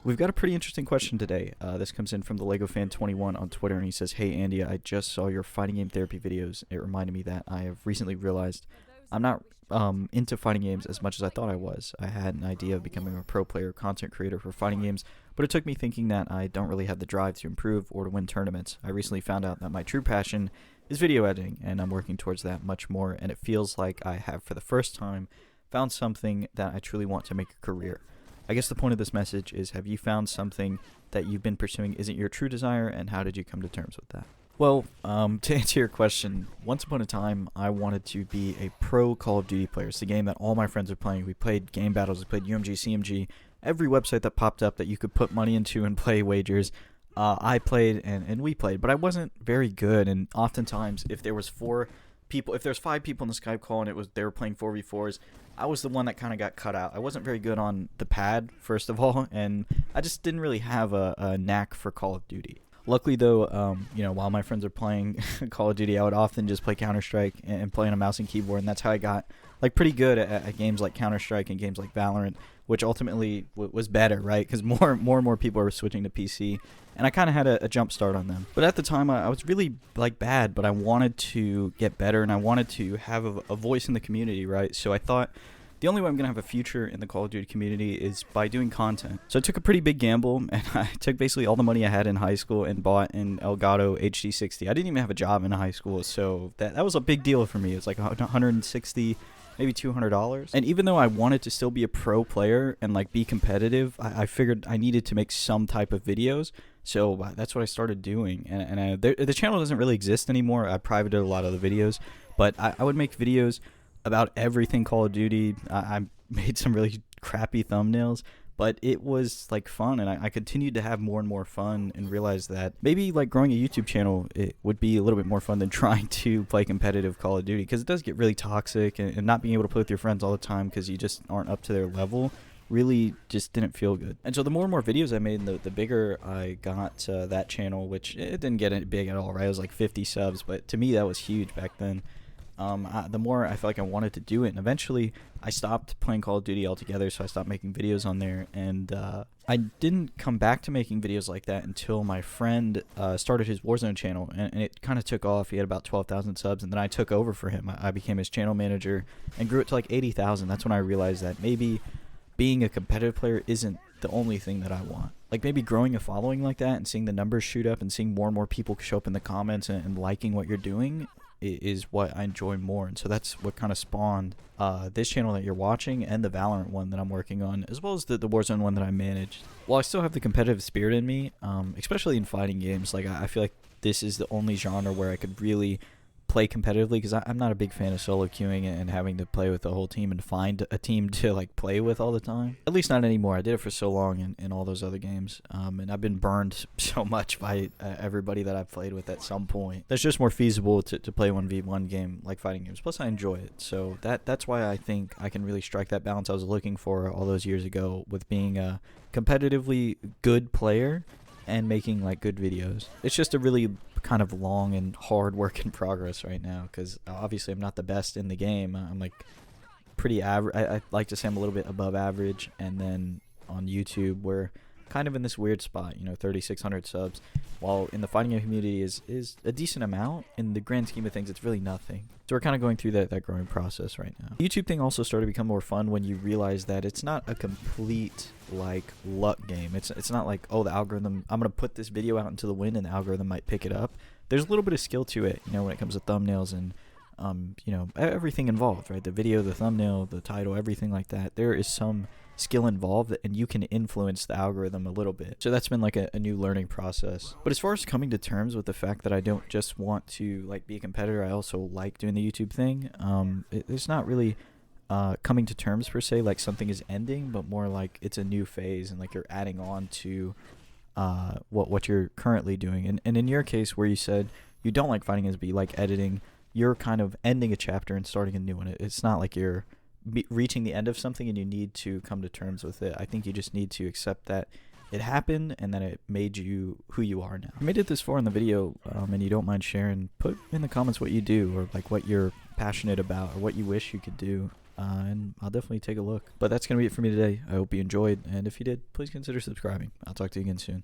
We've got a pretty interesting question today. This comes in from the Lego Fan 21 on Twitter, and he says, "Hey Andy, I just saw your fighting game therapy videos. It reminded me that I have recently realized I'm not into fighting games as much as I thought I was. I had an idea of becoming a pro player, content creator for fighting games, but it took me thinking that I don't really have the drive to improve or to win tournaments. I recently found out that my true passion is video editing, and I'm working towards that much more. And it feels like I have, for the first time, found something that I truly want to make a career." I guess the point of this message is, have you found something that you've been pursuing isn't your true desire, and how did you come to terms with that? Well, to answer your question, once upon a time, I wanted to be a pro Call of Duty player. It's the game that all my friends are playing. We played game battles, we played UMG, CMG, every website that popped up that you could put money into and play wagers. I played and we played, but I wasn't very good, and oftentimes, if there was if there's 5 people in the Skype call and they were playing 4v4s, I was the one that kind of got cut out. I wasn't very good on the pad, first of all, and I just didn't really have a knack for Call of Duty. Luckily, though, while my friends are playing Call of Duty, I would often just play Counter-Strike and play on a mouse and keyboard, and that's how I got pretty good at games like Counter-Strike and games like Valorant, which ultimately was better, right? Because more and more people were switching to PC, and I kind of had a jump start on them. But at the time, I was really bad, but I wanted to get better, and I wanted to have a voice in the community, right? So I thought the only way I'm going to have a future in the Call of Duty community is by doing content. So I took a pretty big gamble, and I took basically all the money I had in high school and bought an Elgato HD60. I didn't even have a job in high school, so that was a big deal for me. It was like $160, maybe $200. And even though I wanted to still be a pro player and be competitive, I figured I needed to make some type of videos. So that's what I started doing. And the channel doesn't really exist anymore. I privated a lot of the videos, but I would make videos about everything Call of Duty. I made some really crappy thumbnails, but it was fun, and I continued to have more and more fun and realized that maybe growing a YouTube channel, it would be a little bit more fun than trying to play competitive Call of Duty, because it does get really toxic, and not being able to play with your friends all the time because you just aren't up to their level really just didn't feel good. And so the more and more videos I made, the bigger I got that channel, which it didn't get big at all, right? It was 50 subs, but to me that was huge back then. The more I felt like I wanted to do it, and eventually I stopped playing Call of Duty altogether, so I stopped making videos on there, and I didn't come back to making videos like that until my friend started his Warzone channel, and it kind of took off. He had about 12,000 subs, and then I took over for him. I became his channel manager and grew it to 80,000. That's when I realized that maybe being a competitive player isn't the only thing that I want. Maybe growing a following like that and seeing the numbers shoot up and seeing more and more people show up in the comments and liking what you're doing is what I enjoy more. And so that's what kind of spawned this channel that you're watching, and the Valorant one that I'm working on, as well as the Warzone one that I managed. While I still have the competitive spirit in me, especially in fighting games, I feel like this is the only genre where I could really play competitively, because I'm not a big fan of solo queuing and having to play with the whole team and find a team to play with all the time. At least not anymore. I did it for so long in all those other games, and I've been burned so much by everybody that I've played with at some point. That's just more feasible to play 1v1 game like fighting games. Plus I enjoy it, so that's why I think I can really strike that balance I was looking for all those years ago with being a competitively good player and making good videos. It's just a really kind of long and hard work in progress right now, because obviously I'm not the best in the game. I'm pretty average. I like to say I'm a little bit above average, and then on YouTube we're kind of in this weird spot, 3,600 subs, while in the fighting game community is a decent amount. In the grand scheme of things, it's really nothing. So we're kind of going through that growing process right now. The YouTube thing also started to become more fun when you realize that it's not a complete luck game. It's not oh, the algorithm, I'm gonna put this video out into the wind and the algorithm might pick it up. There's a little bit of skill to it, when it comes to thumbnails and everything involved, right? The video, the thumbnail, the title, everything like that. There is some skill involved, and you can influence the algorithm a little bit. So that's been a new learning process. But as far as coming to terms with the fact that I don't just want to be a competitor, I also like doing the YouTube thing. It's not really coming to terms per se, something is ending, but more it's a new phase, and you're adding on to what you're currently doing. And in your case, where you said you don't like fighting games but you like editing, you're kind of ending a chapter and starting a new one. It's not you're reaching the end of something and you need to come to terms with it. I think you just need to accept that it happened and that it made you who you are now. If you made it this far in the video, and you don't mind sharing, put in the comments what you do, or what you're passionate about, or what you wish you could do. and I'll definitely take a look. But that's going to be it for me today. I hope you enjoyed, and if you did, please consider subscribing. I'll talk to you again soon.